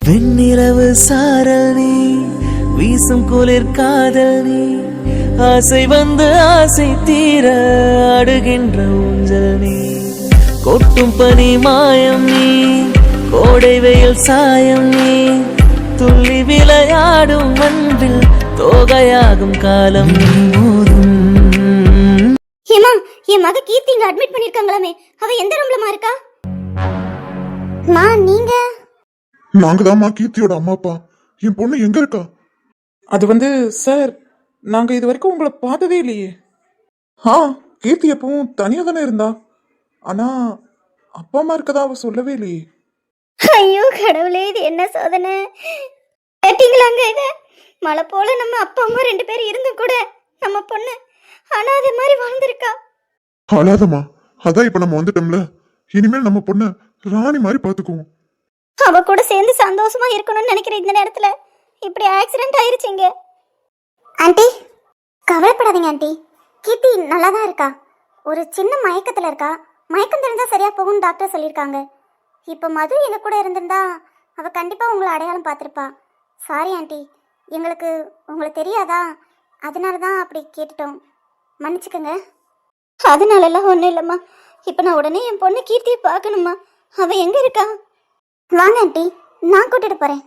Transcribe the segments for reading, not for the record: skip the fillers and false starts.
வெண்ணிலவு சாரல் நீ, வீசும் குளிர் காதல் நீ, ஆசை வந்து ஆசை தீர ஆடுகின்ற ஊஞ்சல் நீ, கொட்டும் பனி மாயம் நீ, கோடை வெயில் சாயம் நீ, துள்ளி விளையாடும் அன்பில் தோகையாகும் காலம் நீ மோதும். ஹேமா, என் மக கீர்த்தி இங்க அட்மிட் பண்ணிருக்காங்களாமே, அவ எந்த ரூம்லமா இருக்கா? நீங்க? நாங்க தான்மா கீர்த்தியோட அம்மா அப்பா. என் பொண்ணு எங்க இருக்கா? அது சார், நாங்க இது வரைக்கும் உங்களை பார்த்ததே இல்லையே. கீர்த்தி எப்பவும் தனியா தானே இருந்தா. ஆனா அப்பா அம்மா இருக்கதா அவ சொல்லவே இல்லையே. ஐயோ கடவுளே, இது என்ன சோதனை! கேட்டீங்களாங்க இத? மழை போல நம்ம அப்பா அம்மா 2 பேரும் இருந்தும் கூட நம்ம பொண்ணு அனாதை மாதிரி வாழ்ந்திருக்கா. அழாதம்மா, அதான் இப்ப நம்ம வந்துட்டோம்ல. இனிமேல் நம்ம பொண்ண ராணி மாதிரி பாத்துக்குவோம். அவ கூட சேர்ந்து சந்தோஷமா இருக்கணும்னு நினைக்கிறேன். இந்த நேரத்துல இப்படி ஆக்சிடென்ட் ஆயிருச்சுங்க. ஆண்டி கவலைப்படாதீங்க ஆண்டி, கீர்த்தி நல்லா தான் இருக்கா. ஒரு சின்ன மயக்கத்துல இருக்கா. மயக்கம் தெரிஞ்சா சரியா போகும்னு டாக்டர் சொல்லியிருக்காங்க. இப்போ மது எங்க கூட இருந்திருந்தா அவ கண்டிப்பா உங்களை அடையாளம் பார்த்துருப்பா. சாரி ஆண்டி, எங்களுக்கு உங்களை தெரியாதா, அதனால தான் அப்படி கேட்டுட்டோம், மன்னிச்சுக்கோங்க. அதனாலலாம் ஒன்றும் இல்லைம்மா. இப்போ நான் உடனே என் பொண்ணு கீர்த்தியை பார்க்கணுமா. அவ எங்க இருக்கா? வாங்க ஆண்டி, நான் கூட்டிட்டு போறேன்.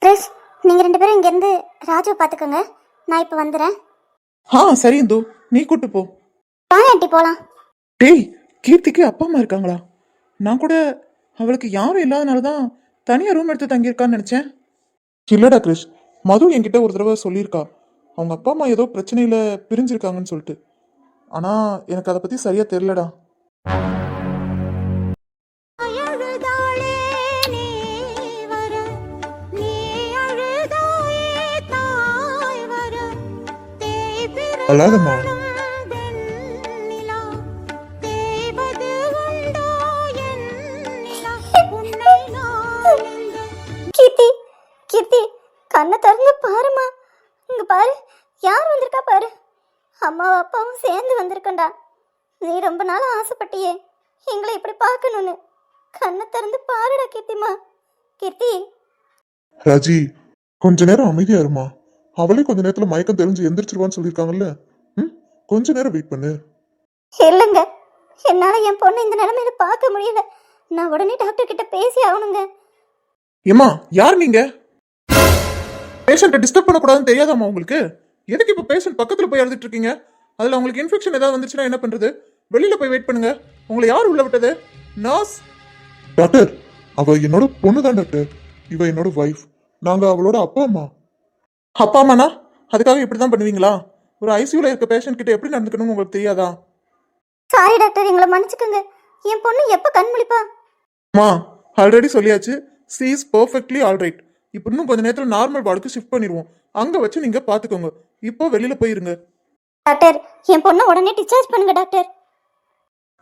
கிரிஷ், நீங்க 2 பேரும் இங்கேருந்து ராஜுவை பார்த்துக்கோங்க. நான் இப்போ வந்துடுறேன். சரி இந்து, நீ கூட்டு போ. வாங்க ஆண்டி போகலாம். டேய், கீர்த்திக்கு அப்பா அம்மா இருக்காங்களா? நான் கூட அவளுக்கு யாரும் இல்லாதனால தான் தனியாக ரூம் எடுத்து தங்கியிருக்கான்னு நினச்சேன். இல்லடா கிரிஷ், மது என்கிட்ட ஒரு தடவை சொல்லியிருக்கா, அவங்க அப்பா அம்மா ஏதோ பிரச்சனையில் பிரிஞ்சிருக்காங்கன்னு சொல்லிட்டு. ஆனால் எனக்கு அதை பற்றி சரியாக தெரிலடா. அழாதம்மா. கீர்த்தி, கீர்த்தி கண்ணை திறந்து பாருமா. இங்க பாரு, யார் வந்திருக்கா பாரு. அம்மாவும் அப்பாவும் சேர்ந்து வந்திருக்கண்டா. நீ ரொம்ப நாள் ஆசைப்பட்டியே எங்களை இப்படி பார்க்கணும்னு. கண்ணை திறந்து பாருடா கீர்த்திமா. கீர்த்தி. ராஜி, கொஞ்ச நேரம் அமைதியா இருமா. அவளே கொஞ்ச நேரத்துல மயக்கம் தெரிஞ்சு எந்திரிச்சிருவான்னு சொல்லியிருக்காங்கல்ல. கொஞ்ச நேரம் வெயிட் பண்ணு. இல்லைங்க, என்னால என் பொண்ணு இந்த நிலைமையில பார்க்க முடியல. நான் உடனே டாக்டர் கிட்ட பேசி ஆகணுங்க. ஏம்மா, யார் நீங்க? பேஷண்ட்டை டிஸ்டர்ப் பண்ணக்கூடாதுன்னு தெரியாதாம்மா உங்களுக்கு? எதுக்கு இப்போ பேஷண்ட் பக்கத்தில் போய் எழுதிட்டு இருக்கீங்க? அதில் உங்களுக்கு இன்ஃபெக்ஷன் ஏதாவது வந்துச்சுன்னா என்ன பண்ணுறது? வெளியில் போய் வெயிட் பண்ணுங்க. உங்களை யார் உள்ள விட்டது? நர்ஸ். டாக்டர், அவ என்னோட பொண்ணு தான் டாக்டர். இவ என்னோட வைஃப். நாங்க அவளோட அப்பா அம்மா. அப்பா அம்மாண்ணா அதுக்காக இப்படி தான் பண்ணுவீங்களா? ஒரு ஐசியூவில் இருக்க பேஷண்ட் கிட்ட எப்படி நடந்துக்கணும்னு உங்களுக்கு தெரியாதா? சாரி டாக்டர், எங்களை மன்னிச்சுக்கோங்க. என் பொண்ணு எப்போ கண் முழிப்பா? அம்மா, ஆல்ரெடி சொல்லியாச்சு, சி இஸ் பர்ஃபெக்ட்லி ஆல்ரைட். இப்போ இன்னும் கொஞ்சம் நேரத்தில் நார்மல் வார்டுக்கு ஷிஃப்ட் பண்ணிடுவோம். அங்கே வச்சு நீங்கள் பார்த்துக்கோங்க. இப்போ வெளியில் போயிருங்க. டாக்டர், என் பொண்ணை உடனே டிஸ்சார்ஜ் பண்ணுங்க டாக்டர்.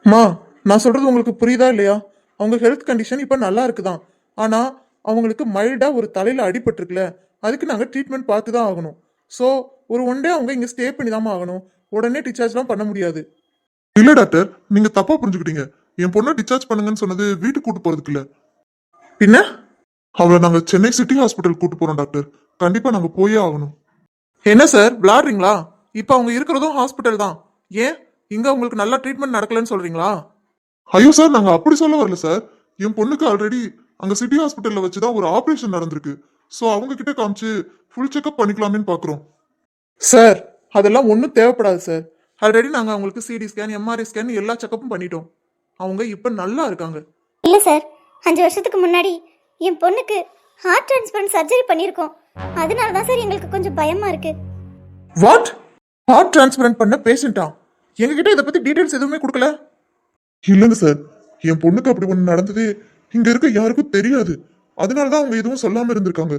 அம்மா, நான் சொல்கிறது உங்களுக்கு புரியுதா இல்லையா? அவங்க ஹெல்த் கண்டிஷன் இப்போ நல்லா இருக்குதான். ஆனால் அவங்களுக்கு மைல்டாக ஒரு தலையில் அடிபட்டிருக்குல்ல, அதுக்கு நாங்கள் ட்ரீட்மெண்ட் பார்த்து தான் ஆகணும். ஸோ ஒரு 1 டே அவங்க இங்கே ஸ்டே பண்ணி தான் ஆகணும். உடனே டிஸ்சார்ஜ்லாம் பண்ண முடியாது. இல்ல டாக்டர், நீங்க தப்பா புரிஞ்சுக்கிட்டீங்க. என் பொண்ணை டிஸ்சார்ஜ் பண்ணுங்கன்னு சொன்னது வீட்டுக்கு கூட்டு போறதுக்கு இல்ல. பின்ன அவளை நாங்க சென்னை சிட்டி ஹாஸ்பிட்டல் கூட்டு போறோம் டாக்டர். கண்டிப்பா நாங்க போயே ஆகணும். என்ன சார் விளாடுறீங்களா? இப்போ அவங்க இருக்கிறதும் ஹாஸ்பிட்டல் தான். ஏன் இங்கே உங்களுக்கு நல்லா ட்ரீட்மெண்ட் நடக்கலன்னு சொல்கிறீங்களா? ஐயோ சார், நாங்க அப்படி சொல்ல வரல சார். என் பொண்ணுக்கு ஆல்ரெடி அங்க சிட்டி ஹாஸ்பிட்டல்ல வச்சுதான் ஒரு ஆபரேஷன் நடந்திருக்கு. ஸோ அவங்க கிட்ட காமிச்சு ஃபுல் செக்அப் பண்ணிக்கலாமேன்னு பாக்குறோம். சார் அதெல்லாம் ஒன்றும் தேவைப்படாது சார். ஆல்ரெடி நாங்கள் அவங்களுக்கு சிடி ஸ்கேன், எம்ஆர்ஐ ஸ்கேன் எல்லா செக்கப்பும் பண்ணிட்டோம். அவங்க இப்போ நல்லா இருக்காங்க. இல்ல சார், 5 வருஷத்துக்கு முன்னாடி என் பொண்ணுக்கு ஹார்ட் டிரான்ஸ்பிளான்ட் சர்ஜரி பண்ணியிருக்கோம். அதனால தான் சார் எங்களுக்கு கொஞ்சம் பயமா இருக்கு. வாட்? ஹார்ட் டிரான்ஸ்பிளான்ட் பண்ண பேஷண்டா? எங்ககிட்ட இதை பத்தி டீடைல்ஸ் எதுவுமே கொடுக்கல. இல்லைங்க சார், என் பொண்ணுக்கு அப்படி ஒண்ணு நடந்தது இங்க இருக்க யாருக்கும் தெரியாது. அதனாலதான் அவங்க எதுவும் சொல்லாம இருந்திருக்காங்க.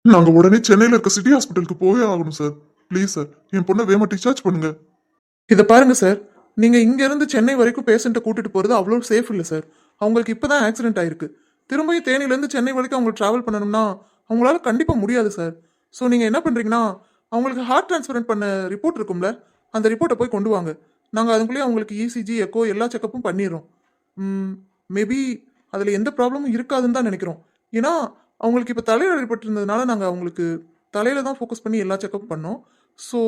நாங்க உடனே சென்னையில இருக்க சிட்டி ஹாஸ்பிட்டலுக்கு போயே ஆகணும் சார். ப்ளீஸ் சார், என் பொண்ணை வேமா டிஸ்சார்ஜ் பண்ணுங்க. இதை பாருங்க சார், நீங்கள் இங்கேருந்து சென்னை வரைக்கும் பேஷண்ட்டை கூட்டிட்டு போகிறது அவ்வளோ சேஃப் இல்லை சார். அவங்களுக்கு இப்போ தான் ஆக்சிடென்ட் ஆயிருக்கு. திரும்பியும் தேனியிலேருந்து சென்னை வரைக்கும் அவங்களுக்கு ட்ராவல் பண்ணணும்னா அவங்களால கண்டிப்பாக முடியாது சார். ஸோ நீங்கள் என்ன பண்ணுறீங்கன்னா, அவங்களுக்கு ஹார்ட் டிரான்ஸ்பிளான்ட் பண்ண ரிப்போர்ட் இருக்கும்ல, அந்த ரிப்போர்ட்டை போய் கொண்டு வாங்க. நாங்கள் அதுக்குள்ளேயே அவங்களுக்கு இசிஜி, எக்கோ எல்லா செக்கப்பும் பண்ணிடுறோம். மேபி அதில் எந்த ப்ராப்ளமும் இருக்காதுன்னு தான் நினைக்கிறோம். ஏன்னா அவங்களுக்கு இப்போ தலையில் அடிபட்டிருந்ததுனால நாங்கள் அவங்களுக்கு தலையில தான் ஃபோக்கஸ் பண்ணி எல்லா செக்கப் பண்ணோம். ஸோ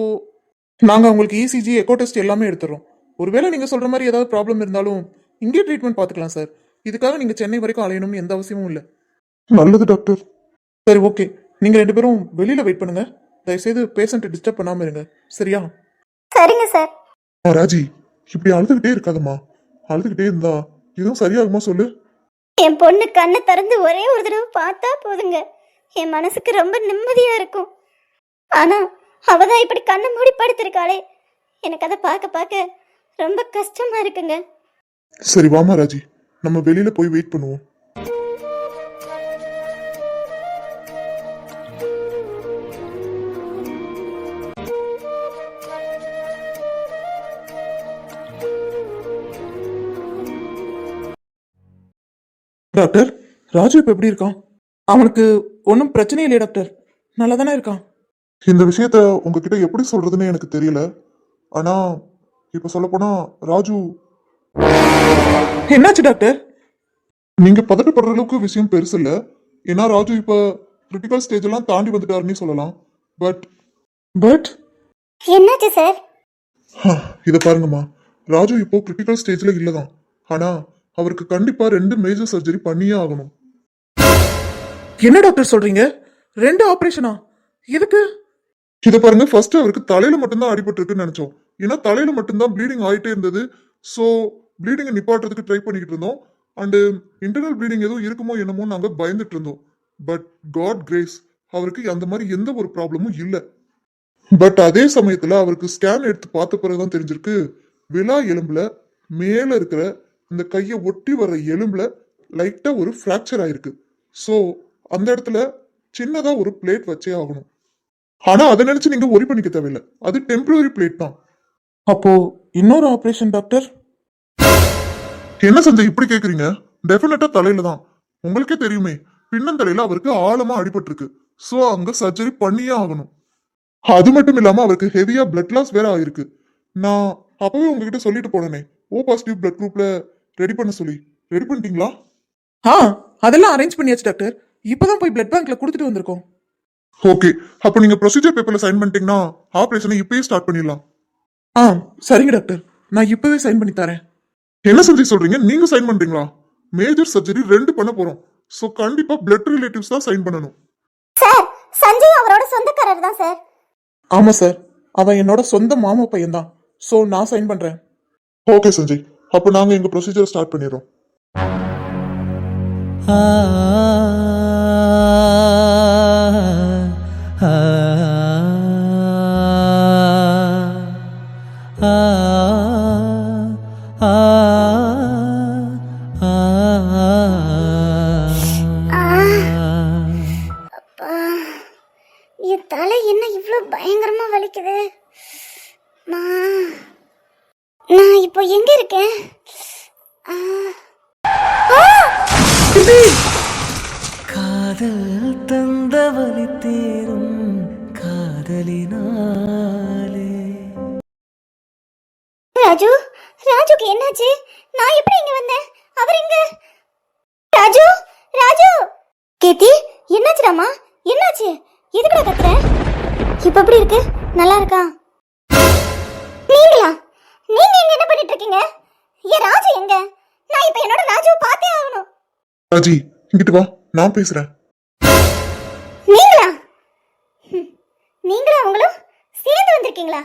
நாங்கள் அவங்களுக்கு இசிஜி எக்கோ டெஸ்ட் எல்லாமே எடுத்துறோம். ஒருவேளை நீங்கள் சொல்கிற மாதிரி ஏதாவது ப்ராப்ளம் இருந்தாலும் இங்கே ட்ரீட்மெண்ட் பார்த்துக்கலாம் சார். இதுக்காக நீங்கள் சென்னை வரைக்கும் அலையணும்னு எந்த அவசியமும் இல்லை. நல்லது டாக்டர். சரி, ஓகே. நீங்கள் 2 பேரும் வெளியில் வெயிட் பண்ணுங்க. தயவுசெய்து பேஷண்ட்டை டிஸ்டர்ப் பண்ணாமல் இருங்க, சரியா? சரிங்க சார். ராஜி, இப்படி அழுதுகிட்டே இருக்காதம்மா. அழுதுகிட்டே இருந்தா எதுவும் சரியாகுமா சொல்லு. என் பொண்ணு கண்ணை திறந்து ஒரே ஒரு தடவை பார்த்தா போதுங்க, என் மனசுக்கு ரொம்ப நிம்மதியா இருக்கும். ஆனா அவ தான் இப்படி கண்ணை மூடி படுத்திருக்காளே, எனக்கு அதை பார்க்க பார்க்க ரொம்ப கஷ்டமா இருக்குங்க. சரி வாமா ராஜி, நம்ம வெளியில போய் வெயிட் பண்ணுவோம். டாக்டர், ராஜு இப்போ எப்படி இருக்கான்? அவனுக்கு ஒன்றும் பிரச்சனை இல்லையா டாக்டர்? நல்லா தானே இருக்கான்? இந்த விஷயத்த உங்ககிட்ட எப்படி சொல்றதுன்னு எனக்கு தெரியல. ஆனா இப்ப சொல்ல போனா ராஜு, என்னாச்சு டாக்டர்? நீங்க பதட்டப்படுற அளவுக்கு விஷயம் பெருசு இல்ல. ஏன்னா ராஜு இப்ப கிரிட்டிக்கல் ஸ்டேஜ் எல்லாம் தாண்டி வந்துட்டாருன்னு சொல்லலாம். பட் பட் என்னாச்சு சார்? இத பாருங்கம்மா, ராஜு இப்போ கிரிட்டிக்கல் ஸ்டேஜ்ல இல்லதான். ஆனா அவருக்கு கண்டிப்பா 2 மேஜர் சர்ஜரி பண்ணியே ஆகணும். என்ன டாக்டர் சொல்றீங்க? 2 ஆபரேஷனா? எதுக்கு? இத பாருங்க, ஃபர்ஸ்ட் அவருக்கு தலையில மட்டும்தான் அடிபட்டு இருக்குன்னு நினைச்சோம். ஏன்னா தலையில மட்டும்தான் ப்ளீடிங் ஆயிட்டே இருந்தது. ஸோ ப்ளீடிங்கை நிப்பாட்டுறதுக்கு ட்ரை பண்ணிக்கிட்டு இருந்தோம். அண்டு இன்டர்னல் ப்ளீடிங் எதுவும் இருக்குமோ என்னமோ நாங்கள் பயந்துட்டு இருந்தோம். பட் காட் கிரேஸ், அவருக்கு அந்த மாதிரி எந்த ஒரு ப்ராப்ளமும் இல்லை. பட் அதே சமயத்தில் அவருக்கு ஸ்கேன் எடுத்து பார்த்த பிறகுதான் தெரிஞ்சிருக்கு, விலா எலும்புல மேலே இருக்கிற இந்த கையை ஒட்டி வர்ற எலும்புல லைட்டாக ஒரு ஃப்ராக்சர் ஆயிருக்கு. ஸோ அந்த இடத்துல சின்னதாக ஒரு பிளேட் வச்சே ஆகணும். ஆனால் அதை நினச்சி நீங்கள் ஒரி பண்ணிக்க தேவையில்லை, அது டெம்பரரி பிளேட் தான். அப்போ இன்னொரு ஆபரேஷன் டாக்டர்? என்ன சஞ்சய் இப்படி கேக்குறீங்க? டெஃபினட்டா தலையில தான். உங்களுக்கே தெரியுமே, பின்னந்தலையில அவருக்கு ஆழமா அடிபட்டிருக்கு. சோ அங்க சர்ஜரி பண்ணியே ஆகணும். அது மட்டும் இல்லாம அவருக்கு ஹெவியா பிளட் லாஸ் வேற ஆயிருக்கு. நான் அப்பவே உங்ககிட்ட சொல்லிட்டு போனேனே, ஓ பாசிட்டிவ் பிளட் குரூப்ல ரெடி பண்ண சொல்லி. ரெடி பண்ணிட்டீங்களா? ஆ, அதெல்லாம் அரேஞ்ச் பண்ணியாச்சு டாக்டர். இப்பதான் போய் பிளட் பேங்க்ல கொடுத்துட்டு வந்திருக்கோம். ஓகே, அப்போ நீங்க ப்ரொசீஜர் பேப்பர்ல சைன் பண்ணிட்டீங்கன்னா ஆபரேஷனை இப்பயே ஸ்டார்ட் பண்ணிடலாம். ஆ, சரிங்க டாக்டர். நான் இப்பவே சைன் பண்ணி தரேன். என்ன சஞ்சய் சொல்றீங்க? நீங்க சைன் பண்றீங்களா? மேஜர் சர்ஜரி 2 பண்ண போறோம். சோ கண்டிப்பா பிளட் ரிலேட்டிவ்ஸ் தான் சைன் பண்ணணும். சார், சஞ்சய் அவரோட சொந்தக்காரர் தான் சார். ஆமா சார், அவன் என்னோட சொந்த மாமா பையன் தான். ஸோ நான் சைன் பண்றேன். ஓகே சஞ்சய், அப்போ நாங்க எங்க ப்ரொசீஜர் ஸ்டார்ட் பண்ணிடுறோம். ஆ ஆ ஆ ஆ அப்பா, என் தலை என்ன இவ்வளோ பயங்கரமா வலிக்குது. நான் நான் இப்போ எங்க இருக்கேன்? ஆ, ஆ! காதல் தந்த வலி தேரும் காதலினாலே. ராஜு, ராஜுக்கு என்னாச்சு? நான் எப்படி இங்க வந்தேன்? அவர் எங்க? ராஜு, ராஜு! கீர்த்தி, என்னாச்சுடாமா? என்னாச்சு? எதுக்குடா கத்துற? இப்ப எப்படி இருக்கு? நல்லா இருக்கா? நீங்களா? நீங்க இங்க என்ன பண்ணிட்டு இருக்கீங்க? என் ராஜு எங்க? நான் இப்ப என்னோட ராஜுவை பார்த்தே ஆகணும். ராஜி, இங்கிட்டு வா, நான் பேசுறேன். நீங்களா? நீங்களா அவங்களும் சேர்ந்து வந்திருக்கீங்களா?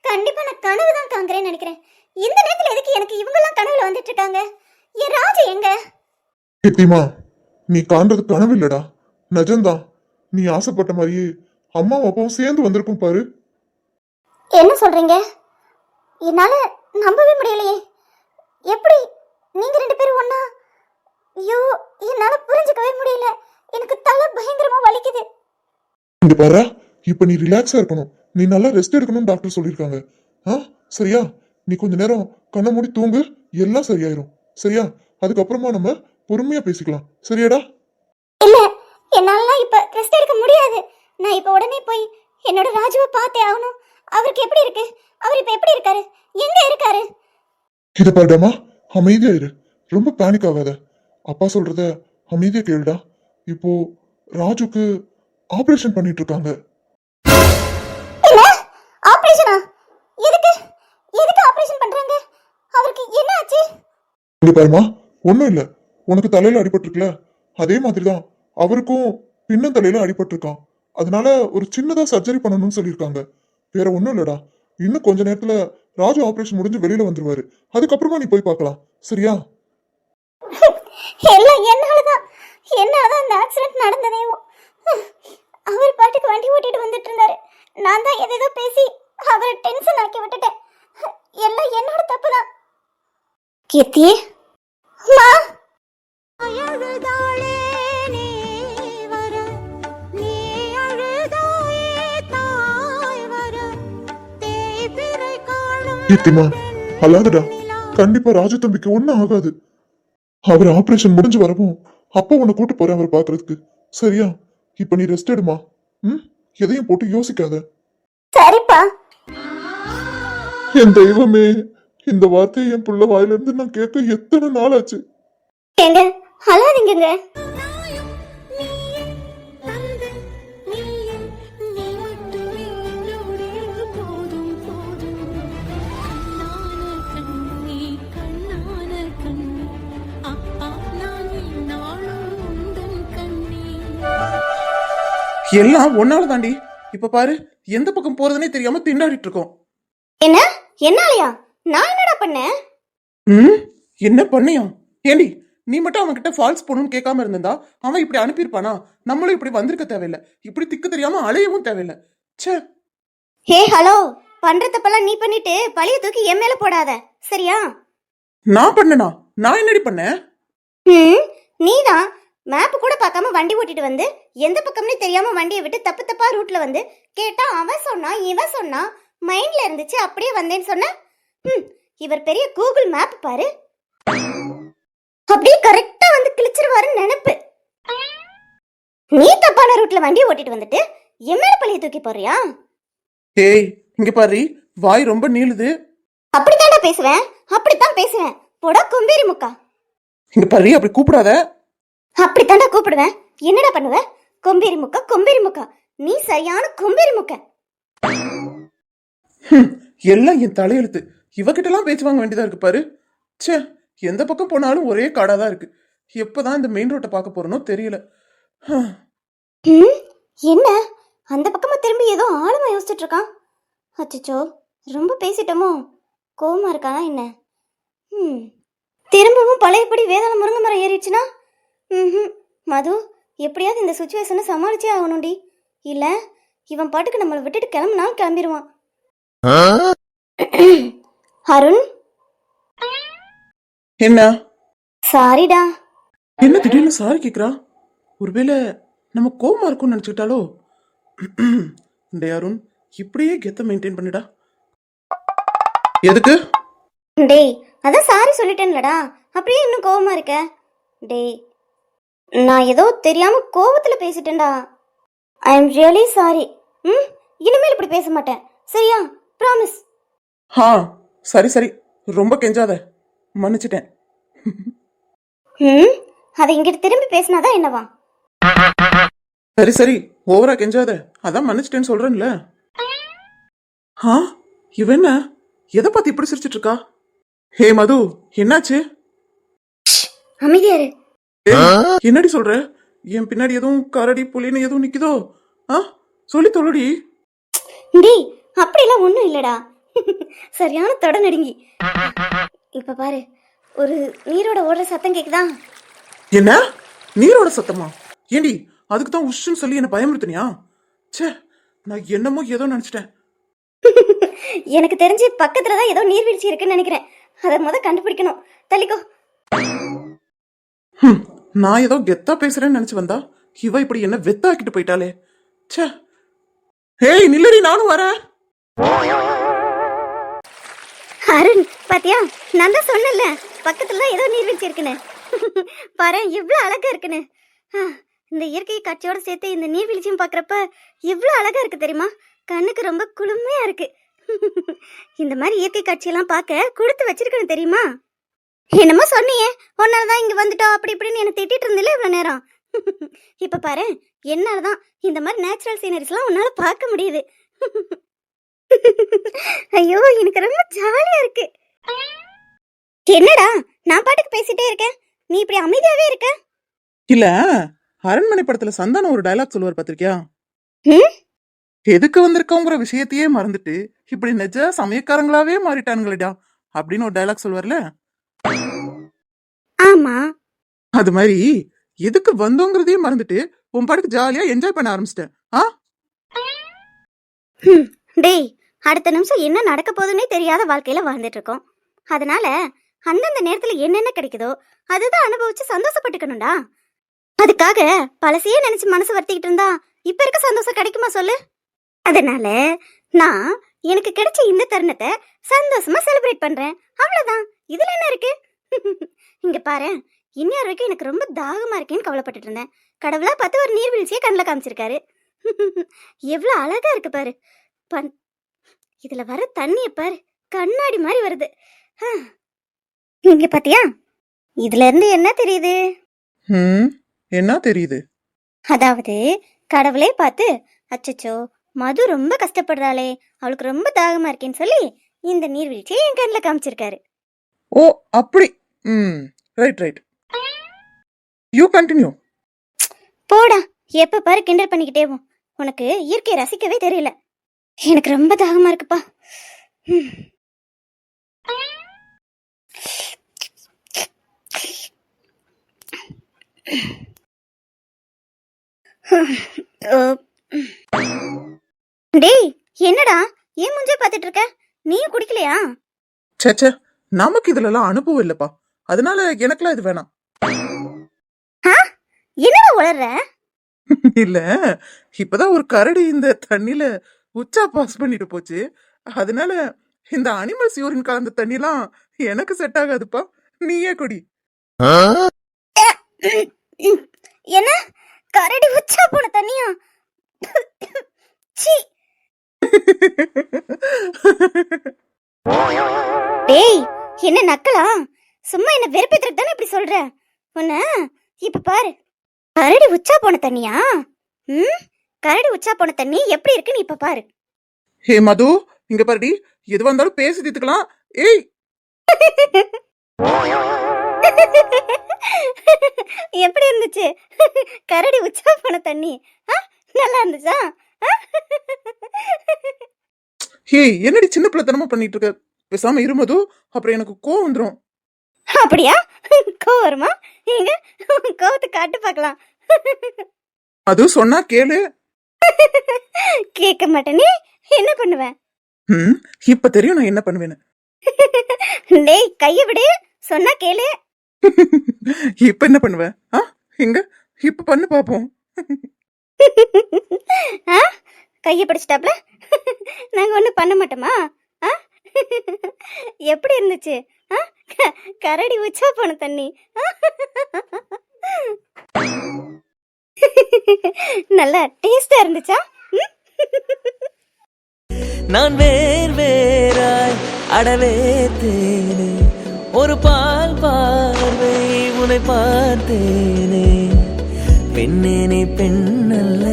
கண்டிப்பா நான் கனவு தான் காண்கிறேன்னு நினைக்கிறேன். இந்த நேரத்துல எதுக்கு எனக்கு இவங்கெல்லாம் கனவுல வந்துட்டு இருக்காங்க? என் ராஜு எங்க? கீர்த்திமா, நீ காண்றது கனவு இல்லடா, நிஜம்தான். நீ ஆசைப்பட்ட மாதிரியே அம்மாவும் அப்பாவும் சேர்ந்து வந்திருக்கும் பாரு. என்ன சொல்றீங்க? என்னால நம்பவே முடியலையே. எப்படி நீங்க 2 பேரும் ஒண்ணா? ஐயோ, என்னால புரிஞ்சுக்கவே முடியல. எனக்கு தலை பயங்கரமா வலிக்குது. இங்க பாரு, இப்ப நீ ரிலாக்ஸா இருக்கணும். நீ நல்லா ரெஸ்ட் எடுக்கணும்னு டாக்டர் சொல்லியிருக்காங்க. சரியா? நீ கொஞ்ச நேரம் கண்ணை மூடி தூங்கு, எல்லாம் சரியாயிரும். சரியா? அதுக்கப்புறமா நம்ம பொறுமையா பேசிக்கலாம். சரியாடா? இல்ல, என்னால இப்ப ரெஸ்ட் எடுக்க முடியாது. நான் இப்ப உடனே போய் என்னோட ராஜுவை பார்த்தே ஆகணும். அவருக்கு எப்படி இருக்கு? அவர் இப்ப எப்படி இருக்காரு? எங்க இருக்காரு? இத பாருடாமா, அமைதியா இரு. ரொம்ப பேனிக் ஆகாத. அப்பா சொல்றத அமைதியா கேளுடா. இப்போ ராஜுக்கு ஆபரேஷன் பண்ணிட்டு இருக்காங்க. என்ன ஆபரேஷனா? எதுக்கு எதுக்கு ஆபரேஷன் பண்றாங்க? அவருக்கு என்ன ஆச்சு? இங்க பாருமா, ஒண்ணும் இல்ல. உனக்கு தலையில அடிபட்டிருக்குல, அதே மாதிரிதான் அவருக்கும் பின்னந்தலையில அடிபட்டிருக்கான். அதனால ஒரு சின்னதா சர்ஜரி பண்ணணும்னு சொல்லியிருக்காங்க. வேற ஒண்ணும் இல்லடா. இன்னும் கொஞ்ச நேரத்துல ராஜு ஆபரேஷன் முடிஞ்சு வெளியில வந்துருவாரு. அதுக்கப்புறமா நீ போய் பார்க்கலாம், சரியா? எல்லாம் என்னாலதான் இந்த ஆக்சிடென்ட் நடந்ததேவும். அவர் பாட்டுக்கு வண்டி ஓட்டிட்டு வந்துட்டு இருந்தாரு. நான் தான் எதேதோ பேசி அவரை டென்ஷன் ஆக்கி விட்டுட்டேன். எல்லாம் என்னோட தப்பு தான். கீர்த்தி மா, கீர்த்திமா, அல்லாதடா. கண்டிப்பா ராஜு தம்பிக்கு ஒண்ணும் ஆகாது. அவர் ஆபரேஷன் முடிஞ்சு வரவும் அப்போ உன்னை கூட்டு போறேன் அவர் பாக்குறதுக்கு, சரியா? இப்ப நீ ரெஸ்ட் எடுமா. எதையும் போட்டு யோசிக்காத. சரிப்பா. என் தெய்வமே, இந்த வார்த்தையை என் புள்ள வாயில இருந்து நான் கேட்க எத்தனை நாள் ஆச்சு. ஏங்க அழாதீங்கங்க. எல்லாம் ஒன்னால தாண்டி. இப்ப பாரு, எந்த பக்கம் போறதுனே தெரியாம திண்டாடிட்டு இருக்கோம். என்ன என்னாலயா? நான் என்னடா பண்ணேன்? என்ன பண்ணியா? ஏண்டி, நீ மட்டும் அவன் கிட்ட ஃபால்ஸ் போகணும்னு கேட்காம இருந்திருந்தா அவன் இப்படி அனுப்பியிருப்பானா? நம்மளும் இப்படி வந்திருக்க தேவையில்லை. இப்படி திக்கு தெரியாம அலையவும் தேவையில்லை. ச்சே. ஹே ஹலோ, பண்ற தப்பெல்லாம் நீ பண்ணிட்டு பழிய தூக்கி என் மேல போடாத, சரியா? நான் பண்ணனா? நான் என்னடி பண்ணேன்? நீதான் மேப் கூட பார்க்காம வண்டி ஓட்டிட்டு வந்து எந்த பக்கம்னே தெரியாம வண்டியை விட்டு தப்பு தப்பா ரூட்ல வந்து கேட்டா அவன் சொன்னா இவன் சொன்னா மைண்ட்ல இருந்துச்சு அப்படியே வந்தேன்னு சொன்ன. இவர் பெரிய கூகுள் மேப் பாரு, அப்படியே கரெக்டா வந்து கிழிச்சிருவாருன்னு நினைப்பு. நீ தப்பான ரூட்ல வண்டியை ஓட்டிட்டு வந்துட்டு என் மேல பழிய தூக்கி போறியா? ஏய், இங்க பாரு, வாய் ரொம்ப நீளுது. அப்படித்தான்டா பேசுவேன், அப்படித்தான் பேசுவேன். போடா கொம்பேரி முக்கா. இங்க பாரு, அப்படி கூப்பிடாத. அப்படித்தாண்டா கூப்பிடுவேன். என்னடா பண்ணுவ? கொம்பேரி முக்கா கொம்பேரி முக்கா. நீ சரியான கொம்பேரி முக்க. எல்லாம் என் தலையெழுத்து. இவகிட்ட எல்லாம் பேச்சு வாங்க வேண்டியதா இருக்கு பாரு. ச்சே, எந்த பக்கம் போனாலும் ஒரே காடாதான் இருக்கு. எப்பதான் இந்த மெயின் ரோட்டை பார்க்க போறனோ தெரியல. என்ன அந்த பக்கமா திரும்பி ஏதோ ஆழமா யோசிச்சுட்டு இருக்கான். அச்சோ, ரொம்ப பேசிட்டோமோ? கோவமா இருக்கானா என்ன? திரும்பவும் பழையபடி வேதாள முருங்கை மரம் ஏறிடுச்சுன்னா மது, எப்படியாவது இந்த சுச்சுவேஷனை சமாளிச்சே ஆகணும்டி. இல்ல இவன் பாட்டுக்கு நம்மளை விட்டுட்டு கிளம்புனாலும் கிளம்பிடுவான். அருண், என்ன? சாரிடா. என்ன திடீர்னு சாரி கேக்குறா? ஒருவேளை நம்ம கோவமா இருக்கும்னு நினைச்சுக்கிட்டாலோ? டே அருண், இப்படியே கெத்த மெயின்டைன் பண்ணிடா. எதுக்கு? டேய், அதான் சாரி சொல்லிட்டேன்லடா, அப்படியே இன்னும் கோவமா இருக்க? டேய், நான் ஏதோ தெரியாம கோவத்துல பேசிட்டேன்டா. I am really sorry. இனிமேல் இப்படி பேச மாட்டேன், சரியா? ப்ராமிஸ். சரி சரி, ரொம்ப கெஞ்சாத, மன்னிச்சிட்டேன். அதை இங்கிட்டு திரும்பி பேசினாதான் என்னவா? சரி சரி, ஓவரா கெஞ்சாத, அதான் மன்னிச்சிட்டேன்னு சொல்றேன்ல. இவ என்ன எதை பத்தி இப்படி சிரிச்சிட்டு இருக்கா? ஹே மது, என்னாச்சு? அமைதியாரு. என்னடி சொல்ற? என் பின்னாடி எதுவும் கரடி புலின்னு எதுவும் நிக்குதோ? சொல்லி தொழுடி. டேய், அப்படிலாம் ஒண்ணும் இல்லடா. சரியான தொட நடுங்கி. இப்ப பாரு, ஒரு நீரோட ஓடுற சத்தம் கேக்குதா? என்ன நீரோட சத்தமா? ஏண்டி, அதுக்கு தான் உஷ்ன்னு சொல்லி என்ன பயமுறுத்தினியா? ச்சே, நான் என்னமோ ஏதோ நினைச்சிட்டேன். எனக்கு தெரிஞ்சு பக்கத்துலதான் ஏதோ நீர்வீழ்ச்சி இருக்குன்னு நினைக்கிறேன். அதை கண்டுபிடிக்கணும். தள்ளிக்கோ. நான் ஏதோ கெத்தா பேசுறேன்னு நினைச்சு வந்தா இவ இப்படி என்ன வெத்தாக்கிட்டு போயிட்டாலே. ச்சே. ஹேய் நில்லடி, நானும் வரேன். அருண், பாத்தியா? நான் தான் சொன்னேன்ல பக்கத்துல ஏதோ நீர்வீழ்ச்சி இருக்குன்னு. பாரு எவ்வளவு அழகா இருக்குன்னு. இந்த இயற்கை காட்சியோட சேர்த்து இந்த நீர்வீழ்ச்சியும் பாக்குறப்ப எவ்வளவு அழகா இருக்கு தெரியுமா? கண்ணுக்கு ரொம்ப குளுமையா இருக்கு. இந்த மாதிரி இயற்கை காட்சியெல்லாம் பார்க்க கொடுத்து வச்சிருக்கணும் தெரியுமா? என்னமோ சொன்னியே உன்னாலதான் இங்க வந்துட்டோம் அப்படி இப்படின்னு என்ன திட்டிட்டு இருந்தில்ல இவ்வளவு நேரம். இப்ப பாரு, என்னாலதான் இந்த மாதிரி நேச்சுரல் சீனரிஸ் எல்லாம் உன்னால பார்க்க முடியுது. ஐயோ எனக்கு ரொம்ப ஜாலியா இருக்கு. என்னடா நான் பாட்டுக்கு பேசிட்டே இருக்கேன், நீ இப்படி அமைதியாவே இருக்க? இல்ல, அரண்மனை படத்துல சந்தானம் ஒரு டயலாக் சொல்லுவார் பாத்திருக்கியா? ம்? எதுக்கு வந்திருக்கோங்கிற விஷயத்தையே மறந்துட்டு இப்படி நெஜ சமயக்காரங்களாவே மாறிட்டானுங்களேடா அப்படின்னு ஒரு டயலாக் சொல்லுவார்ல. ஆமா. அது மாதிரி எதுக்கு வந்தோங்கிறதையே மறந்துட்டு உன் பாட்டுக்கு ஜாலியா என்ஜாய் பண்ண ஆரம்பிச்சிட்டேன். டேய், அடுத்த நிமிஷம் என்ன நடக்க போகுதுன்னே தெரியாத வாழ்க்கையில வாழ்ந்துட்டு இருக்கோம். அதனால அந்தந்த நேரத்துல என்னென்ன கிடைக்குதோ அதுதான் அனுபவிச்சு சந்தோஷப்பட்டுக்கணும்டா. அதுக்காக பழசையே நினைச்சு மனசு வருத்திக்கிட்டு இருந்தா இப்ப இருக்க சந்தோஷம் கிடைக்குமா சொல்லு? அதனால நான் எனக்கு கிடைச்ச இந்த தருணத்தை சந்தோஷமா செலிப்ரேட் பண்றேன், அவ்வளவுதான். இதுல என்ன இருக்கு? இங்க பாரு, இன்னொரு வரைக்கும் எனக்கு ரொம்ப தாகமா இருக்கேன்னு கவலைப்பட்டுட்டு இருந்தேன். கடவுளா பார்த்து ஒரு நீர்வீழ்ச்சியை கண்ணில் காமிச்சிருக்காரு. எவ்வளவு அழகா இருக்கு பாரு. இதுல வர தண்ணிய பாரு, கண்ணாடி மாதிரி வருது. இங்க பாத்தியா, இதுல இருந்து என்ன தெரியுது? என்ன தெரியுது? அதாவது கடவுளே பார்த்து அச்சச்சோ மது ரொம்ப கஷ்டப்படுறாளே, அவளுக்கு ரொம்ப தாகமா இருக்கேன்னு சொல்லி இந்த நீர்வீழ்ச்சியை என் கண்ணில் காமிச்சிருக்காரு. ஓ அப்படி. Right right, you continue. போடா, எப்ப பாரு கிண்டல் பண்ணிக்கிட்டேவும். உனக்கு இயற்கையை ரசிக்கவே தெரியல. எனக்கு ரொம்ப தாகமா இருக்குப்பா. டேய், என்னடா ஏன் மூஞ்சே பார்த்துட்டு இருக்க? நீயும் குடிக்கலையா? சேச்சே, நமக்கு இதுல எல்லாம் அனுபவம் இல்லப்பா, அதனால எனக்குலாம் இது வேணாம். என்னடா உளர்ற? இல்ல, இப்பதான் ஒரு கரடி இந்த தண்ணில உச்சா பாஸ் பண்ணிட்டு போச்சு. அதனால இந்த அனிமல்ஸ் யூரின் கலந்த தண்ணிலாம் எனக்கு செட் ஆகாதுப்பா, நீயே குடி. என்ன கரடி உச்சா போன தண்ணியா? டேய், என்ன நக்கலா? சும்மா என்ன வெறுப்பேத்துறதுக்கு தானே இப்படி சொல்ற? உன்ன இப்ப பாரு, கரடி உச்சா போன தண்ணியா? கரடி உச்சா போன தண்ணி எப்படி இருக்குன்னு இப்ப பாரு. ஹே மது, இங்க பாருடி, எது வந்தாலும் பேசி தீர்த்துக்கலாம். ஏய், எப்படி இருந்துச்சு கரடி உச்சா போன தண்ணி? நல்லா இருந்துச்சா? ஹே என்னடி சின்ன பிள்ளைத்தனமா பண்ணிட்டு இருக்க? பேசாம இரு மது, அப்புறம் எனக்கு கோவம் வந்துடும். அப்படியா? கோவம் வருமா? எங்க கோவத்தை காட்டு பார்க்கலாம். அது சொன்னா கேளு. கேட்க மாட்டேனே, என்ன பண்ணுவேன்? இப்ப தெரியும் நான் என்ன பண்ணுவேன்னு. டேய் கைய விடு, சொன்னா கேளு. இப்ப என்ன பண்ணுவேன்? எங்க இப்ப பண்ணு பாப்போம். கைய பிடிச்சிட்டாப்ல, நாங்க ஒண்ணும் பண்ண மாட்டோமா? எப்படி இருந்துச்சு கரடி உச்சா போன தண்ணி? நல்லா டேஸ்டா இருந்துச்சா? நான் வேர் வேறாய் அடவே தேனே, ஒரு பால் பார்வை உன்னை பார்த்தேனே. பெண்ணேனே பெண்ணல்ல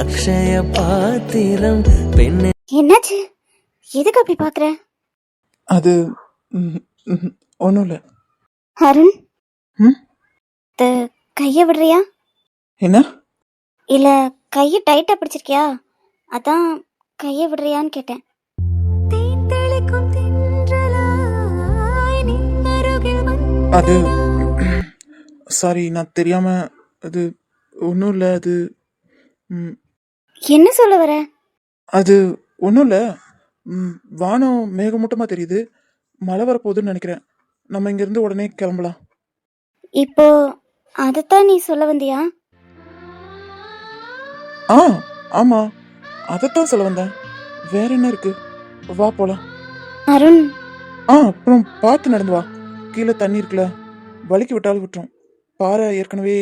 அக்ஷய பாத்திரம் பெண்ணே. என்னாச்சு, எதுக்கு அப்படி பாக்குற? அது ஒண்ணும் இல்ல. அருண், கைய விடுறியா? என்ன? இல்ல கைய டைட்டா பிடிச்சிருக்கியா, அதான் கைய விடுறியான்னு கேட்டேன். அது சாரி, நான் தெரியாம. அது ஒன்றும் இல்லை. அது என்ன சொல்ல வர? அது ஒன்றும் இல்லை. வானம் மேகமூட்டமாக தெரியுது, மழை வரப்போகுதுன்னு நினைக்கிறேன். நம்ம இங்கேருந்து உடனே கிளம்பலாம். இப்போ அதைத்தான் நீ சொல்ல வந்தியா? ஆமாம், அதைத்தான் சொல்ல வந்தேன். வேற என்ன இருக்கு? வா போலாம். அருண், அப்புறம் பார்த்து நடந்து வா. கீழே தண்ணி இருக்குல்ல, வலிக்கு விட்டாலும் விட்டுரும். பாறை ஏற்கனவே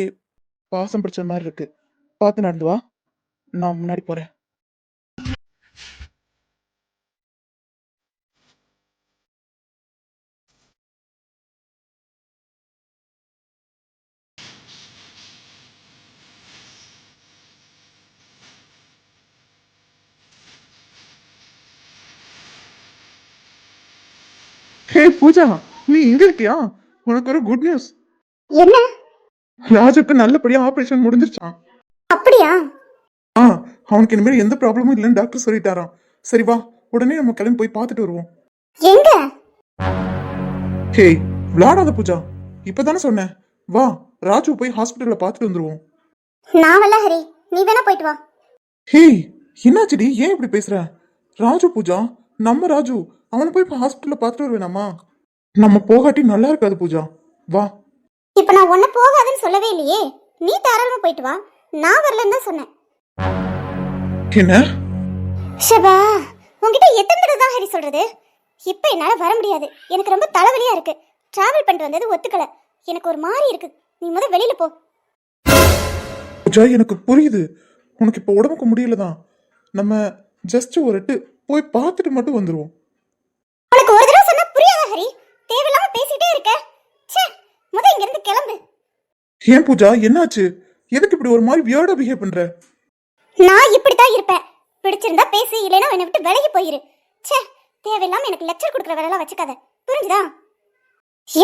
பாசம் பிடிச்ச மாதிரி இருக்கு. பார்த்து நடந்து வா, நான் முன்னாடி போறேன். ஹே பூஜா, நீ இங்க இருக்கியா? உனக்கு ஒரு குட் நியூஸ். என்ன? ராஜுக்கு நல்லபடியா ஆபரேஷன் முடிஞ்சிருச்சான். அப்படியா? ஆ, அவனுக்கு இனிமேல் எந்த ப்ராப்ளமும் இல்லைன்னு டாக்டர் சொல்லிட்டாராம். சரி வா, உடனே நம்ம கிளம்பி போய் பார்த்துட்டு வருவோம். எங்க? ஹே, விளையாடாத பூஜா, இப்பதானே சொன்னேன். வா, ராஜு போய் ஹாஸ்பிட்டல்ல பார்த்துட்டு வந்துருவோம். நான் வரல ஹரி, நீ வேணா போயிட்டு வா. ஹே, என்னாச்சுடி? ஏன் இப்படி பேசுற? ராஜு பூஜா, நம்ம ராஜு, அவனை போய் இப்போ ஹாஸ்பிட்டல்ல பார்த்துட்டு வருவேனாமா? நம்ம போகாட்டி நல்லா இருக்காது பூஜா. வா. இப்ப நான் உன்ன போகாதுன்னு சொல்லவே இல்லையே. நீ தாராளமா போயிட்டு வா, நான் வரலன்னு தான் சொன்னேன். என்ன? ஷபா, உன்கிட்ட எத்தனை தடவை தான் ஹரி சொல்றது? இப்ப என்னால வர முடியாது, எனக்கு ரொம்ப தலைவலியா இருக்கு. டிராவல் பண்ணிட்டு வந்தது ஒத்துக்கல, எனக்கு ஒரு மாதிரி இருக்கு. நீ முத வெளியில போ. பூஜா, எனக்கு புரியுது, உனக்கு இப்போ உடம்புக்கு முடியலதான். நம்ம ஜஸ்ட் ஒரு எட்டு போய் பார்த்துட்டு மட்டும் வந்துருவோம். உனக்கு ஒரு தடவை சொன்னா புரியாதா ஹரி? தேவையில்லாம பேசிட்டே இருக்க. ச்சே, முத இங்க இருந்து கிளம்பு. ஏன் பூஜா, என்னாச்சு? எதுக்கு இப்படி ஒரு மாதிரி வியர்டா பிஹேவ் பண்ற? நான் இப்படித்தான் இருப்பேன். பிடிச்சிருந்தா பேசு, இல்லைன்னா என்னை விட்டு விலகி போயிரு. ச்சே, தேவையில்லாம எனக்கு லெக்சர் கொடுக்குற வேலைலாம் வச்சுக்காத, புரிஞ்சுதா?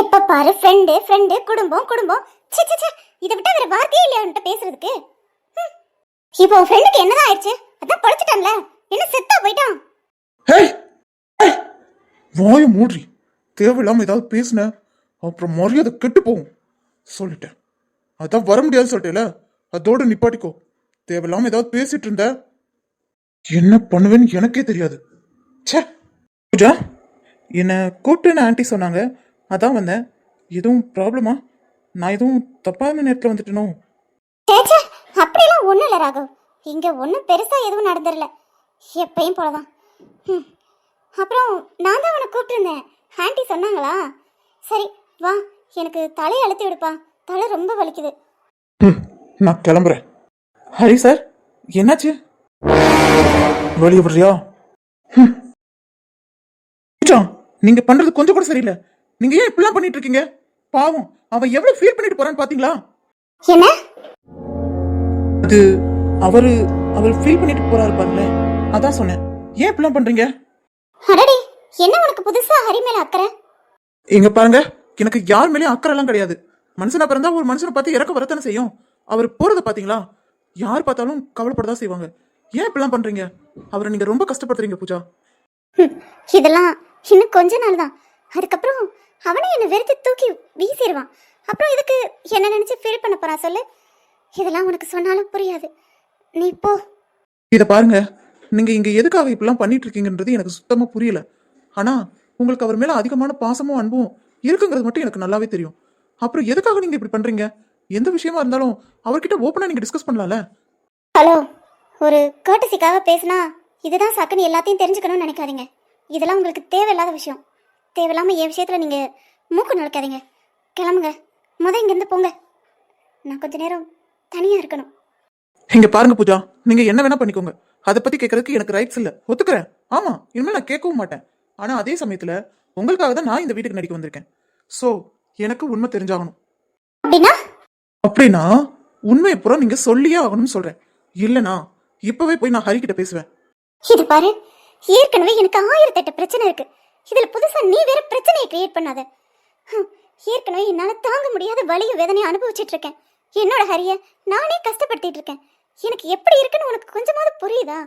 எப்ப பாரு ஃப்ரெண்டு ஃப்ரெண்டு, குடும்பம் குடும்பம். ச்சே ச்சே ச்சே, இதை விட்டா வேற வார்த்தையே இல்லையா உன்கிட்ட பேசுறதுக்கு? இப்போ உன் ஃப்ரெண்டுக்கு என்னதான் ஆயிடுச்சு? அதான் பொழைச்சிட்டான்ல, என்ன செத்தா போயிட்டான்? ஹேய், வாய மூடி. தேவையில்லாம ஏதாவது பேசுன அப்புறம் மரியாதை கெட்டு போகும். சொல்லிட்டேன், அதான் வர முடியாது சொல்லிட்டேல, அதோட நிப்பாட்டிக்கோ. தேவையில்லாம ஏதாவது பேசிட்டு இருந்த என்ன பண்ணுவேன்னு எனக்கே தெரியாது. ச்சே. பூஜா, என்ன கூப்பிட்டுன்னு ஆன்ட்டி சொன்னாங்க, அதான் வந்தேன். எதுவும் ப்ராப்ளமா? நான் எதுவும் தப்பான நேரத்தில் வந்துட்டேனோ? ச்சே ச்சே, அப்படியெல்லாம் ஒண்ணும் இல்ல ராகவ். இங்க ஒன்றும் பெருசா எதுவும் நடந்துடல, எப்பயும் போலதான். அப்புறம் நான் தான் அவனை கூப்பிட்டுருந்தேன், ஆன்ட்டி சொன்னாங்களா? சரி வா, எனக்கு தலையை அழுத்தி விடுப்பா, தலை ரொம்ப வலிக்குது. நான் கிளம்புறேன். ஹரி சார், என்னாச்சு? வெளியே விடுறியா? பூஜா, நீங்க பண்றது கொஞ்சம் கூட சரியில்லை. நீங்க ஏன் இப்படிலாம் பண்ணிட்டு இருக்கீங்க? பாவம், அவன் எவ்வளவு ஃபீல் பண்ணிட்டு போறான்னு பாத்தீங்களா? என்ன? அது அவரு ஃபீல் பண்ணிட்டு போறாரு பாருங்களேன், அதான் சொன்னேன். ஏன் இப்படிலாம் பண்றீங்க? அடடி, என்ன உனக்கு புதுசா ஹரி மேல அக்கறை? இங்க பாருங்க, எனக்கு யார் மேலேயும் அக்கறை எல்லாம் கிடையாது. மனுஷனா பிறந்தா ஒரு மனுஷனை பார்த்து இறக்க வரத்தானே செய்யும். அவர் போறத பாத்தீங்களா? யார் பார்த்தாலும் கவலைப்படதான் செய்வாங்க. ஏன் இப்படிலாம் பண்றீங்க? அவரை நீங்க ரொம்ப கஷ்டப்படுத்துறீங்க பூஜா. இதெல்லாம் இன்னும் கொஞ்ச நாள் தான், அதுக்கப்புறம் அவனே என்னை வெறுத்து தூக்கி வீசிடுவான். அப்புறம் இதுக்கு என்ன நினைச்சு ஃபீல் பண்ண போறான் சொல்லு? இதெல்லாம் உனக்கு சொன்னாலும் புரியாது, நீ போ. இத பாருங்க, நீங்க இங்க எதுக்காக இப்படிலாம் பண்ணிட்டு இருக்கீங்கன்றது எனக்கு சுத்தமா புரியல. ஆனா உங்களுக்கு அவர் மேல அதிகமான பாசமும் அன்பும் இருக்குங்கிறது மட்டும் எனக்கு நல்லாவே தெரியும். அப்புறம் எதுக்காக நீங்க இப்படி பண்றீங்க? எந்த விஷயமா இருந்தாலும் அவர்கிட்ட ஓப்பனா நீங்க டிஸ்கஸ் பண்ணலாம்ல. ஹலோ, ஒரு கேட்டசிக்காக பேசினா இதுதான் சாக்குன்னு எல்லாத்தையும் தெரிஞ்சுக்கணும்னு நினைக்காதீங்க. இதெல்லாம் உங்களுக்கு தேவையில்லாத விஷயம். தேவையில்லாம என் விஷயத்துல நீங்க மூக்கு நுழைக்காதீங்க. கிளம்புங்க, இங்கிருந்து போங்க. நான் கொஞ்ச நேரம் தனியா இருக்கணும். இங்க பாருங்க பூஜா, நீங்க என்ன வேணா பண்ணிக்கோங்க. அதை பத்தி கேட்கறதுக்கு எனக்கு ரைட்ஸ் இல்ல, ஒத்துக்கிறேன். ஆமா, இனிமேல் நான் கேட்கவும் மாட்டேன். ஆனா அதே சமயத்துல உங்களுக்காக தான் நான் இந்த வீட்டுக்கு நடிக்க வந்திருக்கேன். சோ எனக்கு உண்மை தெரிஞ்சாகணும். அப்படின்னா உண்மையை பூரா நீங்க சொல்லியே ஆகணும்னு சொல்றேன். இல்லனா இப்பவே போய் நான் ஹரிக்கிட்ட பேசுவேன். இது பாரு, ஏற்கனவே எனக்கு 1008 பிரச்சனை இருக்கு. இதுல புதுசா நீ வேற பிரச்சனையை கிரியேட் பண்ணாத. ஏற்கனவே என்னால தாங்க முடியாத வலியும் வேதனையை அனுபவிச்சுட்டு இருக்கேன். என்னோட ஹரிய நானே கஷ்டப்படுத்திட்டு இருக்கேன். எனக்கு எப்படி இருக்குன்னு உனக்கு கொஞ்சமாவது புரியுதா?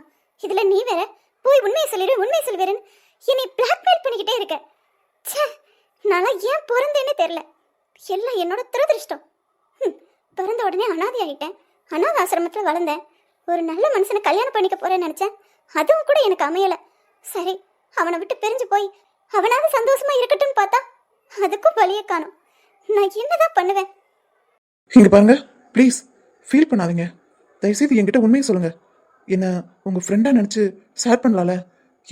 இதுல நீ வேற போய் உண்மையை சொல்லிடுவேன்னு என்னை பிளாக்மெயில் பண்ணிக்கிட்டே இருக்க. ச்சே, நான்லாம் ஏன் பிறந்தேன்னு தெரியல. எல்லாம் என்னோட துரதிருஷ்டம். பிறந்த உடனே அனாதை ஆகிட்டேன். அனாத ஆசிரமத்தில் வளர்ந்தேன். ஒரு நல்ல மனுஷனை கல்யாணம் பண்ணிக்க போறேன்னு நினைச்சேன். அதுவும் கூட எனக்கு அமையல. சரி, அவனை விட்டு பிரிஞ்சு போய் அவனாவது சந்தோஷமா இருக்கட்டும் பார்த்தா அதுக்கும் வழியை காணும். நான் என்னதான் பண்ணுவேன்? இங்க பாருங்க, ப்ளீஸ் ஃபீல் பண்ணாதீங்க. தயவுசெய்து என்கிட்ட உண்மையை சொல்லுங்க. என்ன உங்க ஃப்ரெண்டா நினைச்சு ஷேர் பண்ணலாம்ல?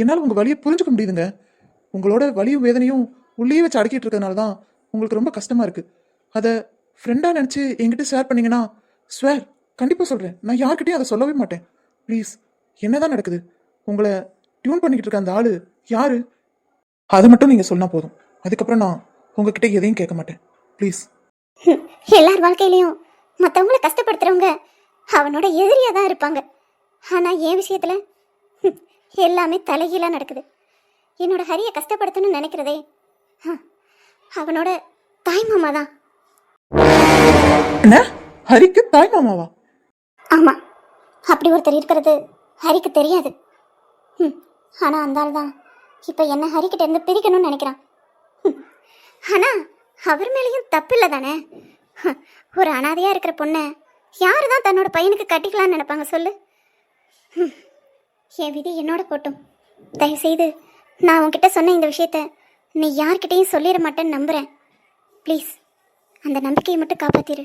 என்னால் உங்க வலியை புரிஞ்சுக்க முடியுதுங்க. உங்களோட வலியும் வேதனையும் உள்ளே வச்சு அடக்கிட்டு இருக்கிறதுனால தான் உங்களுக்கு ரொம்ப கஷ்டமா இருக்கு. அதை ஃப்ரெண்டா நினைச்சு என்கிட்ட ஷேர் பண்ணீங்கன்னா ஸ்வேர் கண்டிப்பா சொல்றேன், நான் யார்கிட்டயும் அதை சொல்லவே மாட்டேன். ப்ளீஸ், என்னதான் நடக்குது? உங்களை டியூன் பண்ணிக்கிட்டு இருக்க அந்த ஆளு யாரு? அதை மட்டும் நீங்க சொன்னா போதும். அதுக்கப்புறம் நான் உங்ககிட்ட எதையும் கேட்க மாட்டேன். ப்ளீஸ். எல்லார் வாழ்க்கையிலையும் மற்றவங்களை கஷ்டப்படுத்துறவங்க அவனோட எதிரியா தான் இருப்பாங்க. ஆனா என் விஷயத்துல எல்லாமே தலைகீழா நடக்குது. என்னோட ஹரியை கஷ்டப்படுத்தணும்னு நினைக்கிறதே அவனோட தாய் மாமா தான். என்ன ஹரிக்கு தாய் மாமாவா? ஆமாம், அப்படி ஒருத்தர் இருக்கிறது ஹரிக்கு தெரியாது. ஆனால் அந்த ஆள் தான் இப்போ என்ன ஹரிக்கிட்ட இருந்து பிரிக்கணும்னு நினைக்கிறான். ஆனால் அவர் மேலேயும் தப்பு இல்லை தானே? ஒரு அனாதையாக இருக்கிற பொண்ணை யார் தான் தன்னோட பையனுக்கு கட்டிக்கலான்னு நினைப்பாங்க சொல்லு? என் விதி என்னோட போட்டும். தயவுசெய்து நான் உன்கிட்ட சொன்ன இந்த விஷயத்த நீ யார்கிட்டையும் சொல்லிட மாட்டேன்னு நம்புகிறேன். ப்ளீஸ் அந்த நம்பிக்கையை மட்டும் காப்பாற்றிடு.